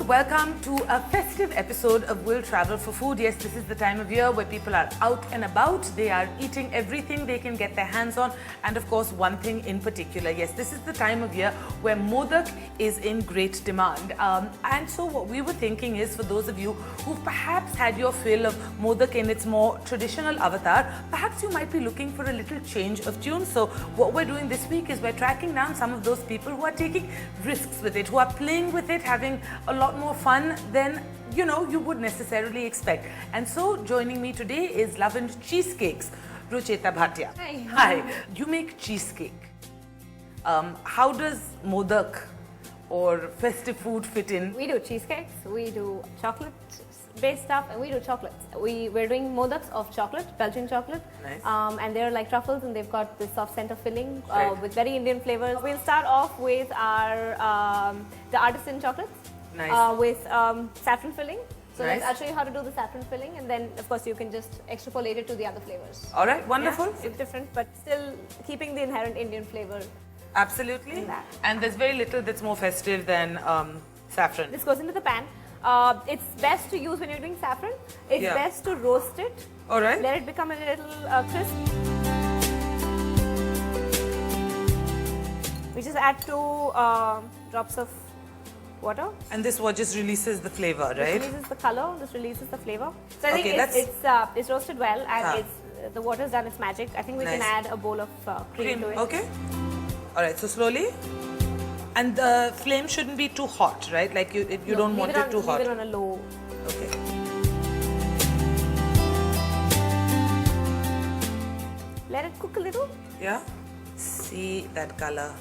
welcome to a festive episode of Will Travel for Food. Yes, this is the time of year where people are out and about. They are eating everything they can get their hands on. And of course, one thing in particular, yes, this is the time of year where Modak is in great demand. And so what we were thinking is, for those of you who perhaps had your fill of Modak in its more traditional avatar, perhaps you might be looking for a little change of tune. So what we're doing this week is we're tracking down some of those people who are taking risks with it, who are playing with it, having a lot more fun than you would necessarily expect. And so joining me today is Love and Cheesecakes, Rucheta Bhatia. Hi. Hi. You make cheesecake. How does Modak or festive food fit in? We do cheesecakes, we do chocolate-based stuff, and we do chocolates. We're doing modaks of chocolate, Belgian chocolate. Nice. And they're like truffles, and they've got this soft center filling Right. with very Indian flavors. We'll start off with our the artisan chocolates. Nice. With saffron filling. So Nice. I'll show you how to do the saffron filling, and then of course you can just extrapolate it to the other flavors. All right, wonderful. Yeah, it's different, but still keeping the inherent Indian flavor. Absolutely. In that. And there's very little that's more festive than saffron. This goes into the pan. It's best to use when you're doing saffron. It's Yeah. best to roast it. All right. Let it become a little crisp. We just add 2 drops of water. And this what just releases the flavor, right? This releases the color. This releases the flavor. So I think Okay, it's roasted well, and the water's done its magic. I think we can Nice. add a bowl of cream to it. Okay. All right, so slowly. And the flame shouldn't be too hot, right? Like you No, don't leave want it it on, too hot. Leave it on a low. Okay. Let it cook a little. Yeah. See that color.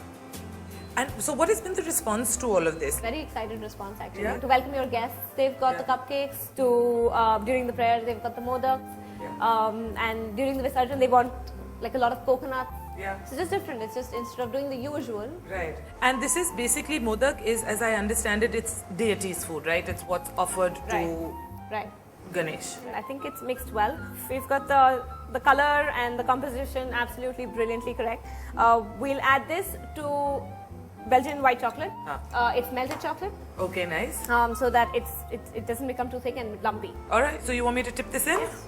And so what has been the response to all of this? Very excited response actually. Yeah. To welcome your guests. They've got the cupcakes during the prayer. They've got the modaks. And during the Visarjan they want like a lot of coconuts. Yeah. So just different. It's just instead of doing the usual. Right. And this is basically Modak is, as I understand it, it's deity's food, right? It's what's offered to Right. Ganesh. I think it's mixed well. We've got the color and the composition absolutely brilliantly correct. We'll add this to Belgian white chocolate. It's melted chocolate. Okay, nice. So that it doesn't become too thick and lumpy. All right, so you want me to tip this in? Yes.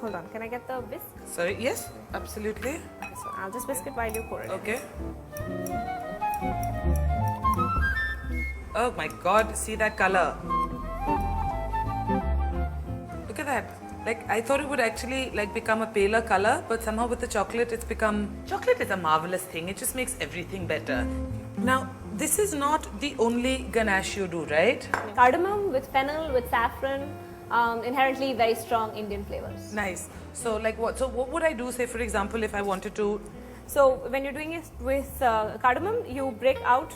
Hold on, can I get the whisk? Sorry, yes, absolutely. Okay, so I'll just whisk it while you pour it. Okay. Oh my God, see that color. Look at that. Like, I thought it would actually like become a paler color, but somehow with the chocolate, it's become... Chocolate is a marvelous thing. It just makes everything better. Now, this is not the only ganache you do, right? Cardamom with fennel, with saffron, inherently very strong Indian flavors. Nice. So, like what? So, what would I do, say, for example, if I wanted to... So when you're doing it with cardamom, you break it out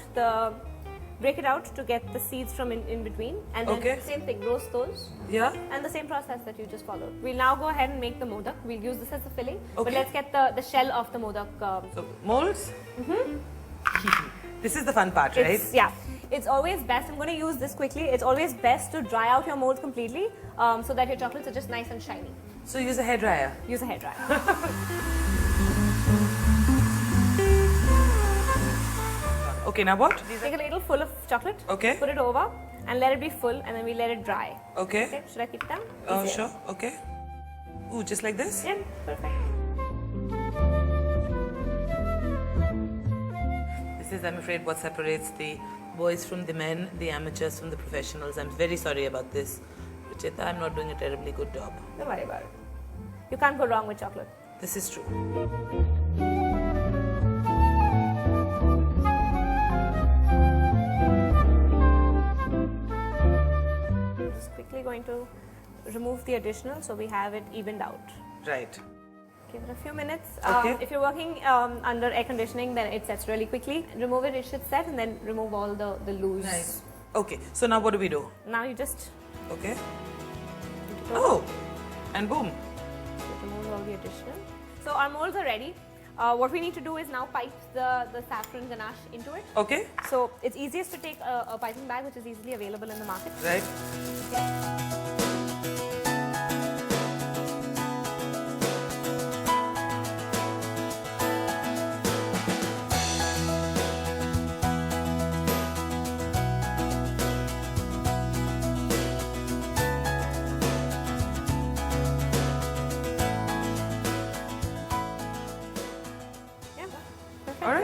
to get the seeds from in between, and then same thing, roast those. Yeah. And the same process that you just followed. We'll now go ahead and make the modak. We'll use this as a filling, but Okay. let's get the shell of the modak. So, molds? This is the fun part, right? It's always best, I'm going to use this quickly, it's always best to dry out your molds completely so that your chocolates are just nice and shiny. So, use a hairdryer. Use a hairdryer. Okay, now what? Take a ladle full of chocolate, Okay. put it over, and let it be full, and then we let it dry. Okay. Okay, should I keep them? Oh, Yes. sure. Okay. Ooh, just like this? Yeah, perfect. This is, I'm afraid, what separates the boys from the men, the amateurs from the professionals. I'm very sorry about this. Rucheta, I'm not doing a terribly good job. Don't worry about it. You can't go wrong with chocolate. This is true. Just quickly going to remove the additional so we have it evened out. Right. Give it a few minutes. Okay. If you're working under air conditioning, then it sets really quickly. Remove it, it should set, and then remove all the loose. Nice. Okay, so now what do we do? Now you just Okay. Oh, and boom. remove all the additional. So our molds are ready. What we need to do is now pipe the saffron ganache into it. Okay. So it's easiest to take a piping bag, which is easily available in the market. Right.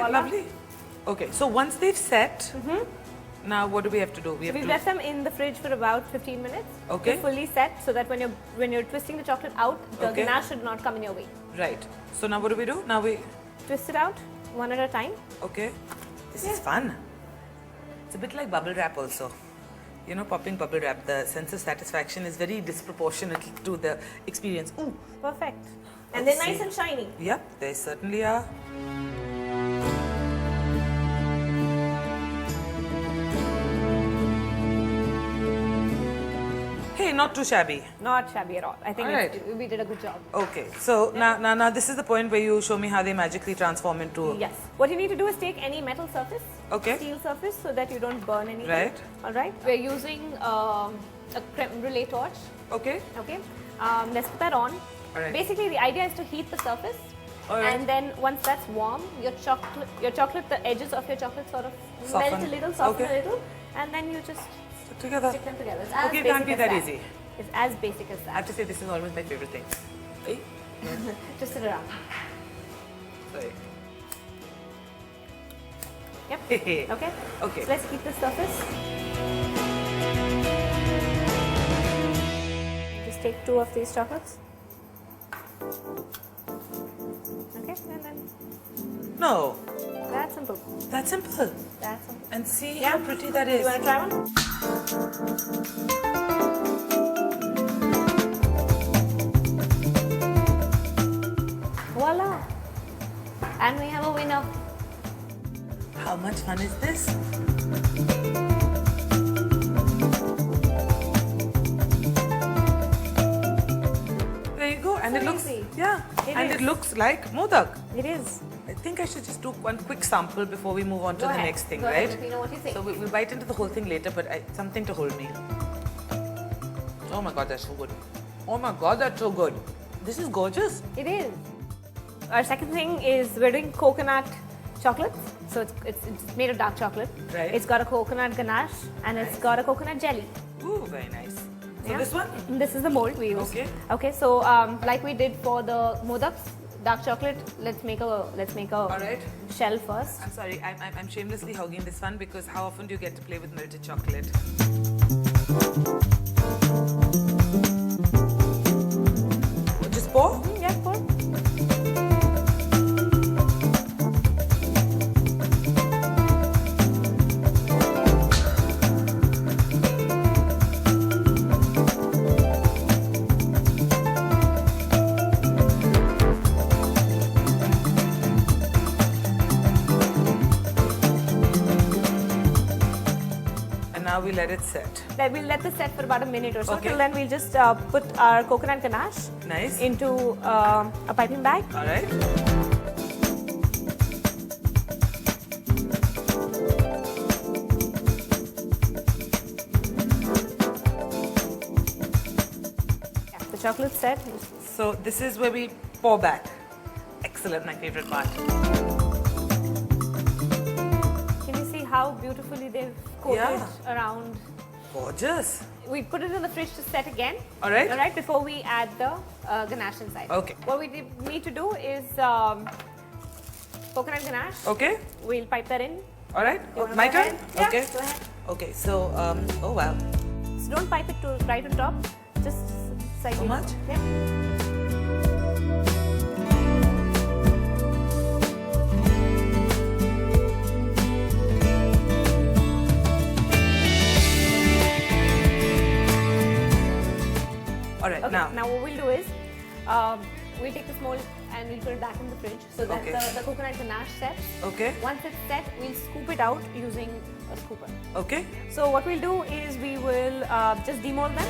right, lovely. Okay, so once they've set, now what do we have to do? We've left them in the fridge for about 15 minutes. Okay. They're fully set so that when you're twisting the chocolate out, the ganache should not come in your way. Right. So now what do we do? Now we twist it out one at a time. Okay. This is fun. It's a bit like bubble wrap also. You know, popping bubble wrap, the sense of satisfaction is very disproportionate to the experience. Ooh. Perfect. And they're nice and shiny. Yep, they certainly are. Hey, not too shabby. Not shabby at all. I think we did a good job. Okay, so now this is the point where you show me how they magically transform into... Yes. What you need to do is take any metal surface, steel surface, so that you don't burn anything. Right. All right. We're using a creme brulee torch. Okay. Okay. Let's put that on. All right. Basically, the idea is to heat the surface. All right. And then once that's warm, your chocolate, the edges of your chocolate sort of Soften. melt a little, soften a little, and then you just stick them together. It's as it can't be that easy. It's as basic as that. I have to say this is always my favorite thing. Hey? Just sit around. Sorry. Yep. Okay. Okay. So let's heat the surface. Just take 2 of these chocolates. Okay, and then. No. That's simple. That's simple. That's simple. And see how pretty that is. You want to try one? Voila! And we have a winner. How much fun is this? There you go. And So it looks, easy. it looks like Modak. It is. I think I should just do one quick sample before we move on to the next thing, Go right? ahead. Let me know what you think. So we'll bite into the whole thing later, but something to hold me. Oh my God, that's so good. Oh my God, that's so good. This is gorgeous. It is. Our second thing is we're doing coconut chocolate. So it's made of dark chocolate. Right. It's got a coconut ganache and it's got a coconut jelly. Ooh, very nice. So this one? This is the mold we use. Okay. Okay. So like we did for the modaks, dark chocolate. Let's make a All right. shell first. I'm sorry, I'm shamelessly hogging this one because how often do you get to play with melted chocolate? Just pour? Yeah, pour. Now we let it set. Then we'll let this set for about a minute or so. Okay. Till then, we'll just put our coconut ganache into a piping bag. All right. Yeah, the chocolate's set. So this is where we pour back. Excellent, my favorite part. Can you see how beautifully they've coated around? Gorgeous. We put it in the fridge to set again. All right. All right, before we add the ganache inside. Okay. What we need to do is coconut ganache. Okay. We'll pipe that in. All right. You wanna My go turn? ahead? Yeah, Okay. go ahead. Okay, so, oh wow. So don't pipe it to right on top. Just slightly. So much? Yeah. All right, Okay, now. now what we'll do is, we'll take this mold and we'll put it back in the fridge so that the coconut ganache sets. Okay. Once it's set, we'll scoop it out using a scooper. Okay. So what we'll do is we will just demold them.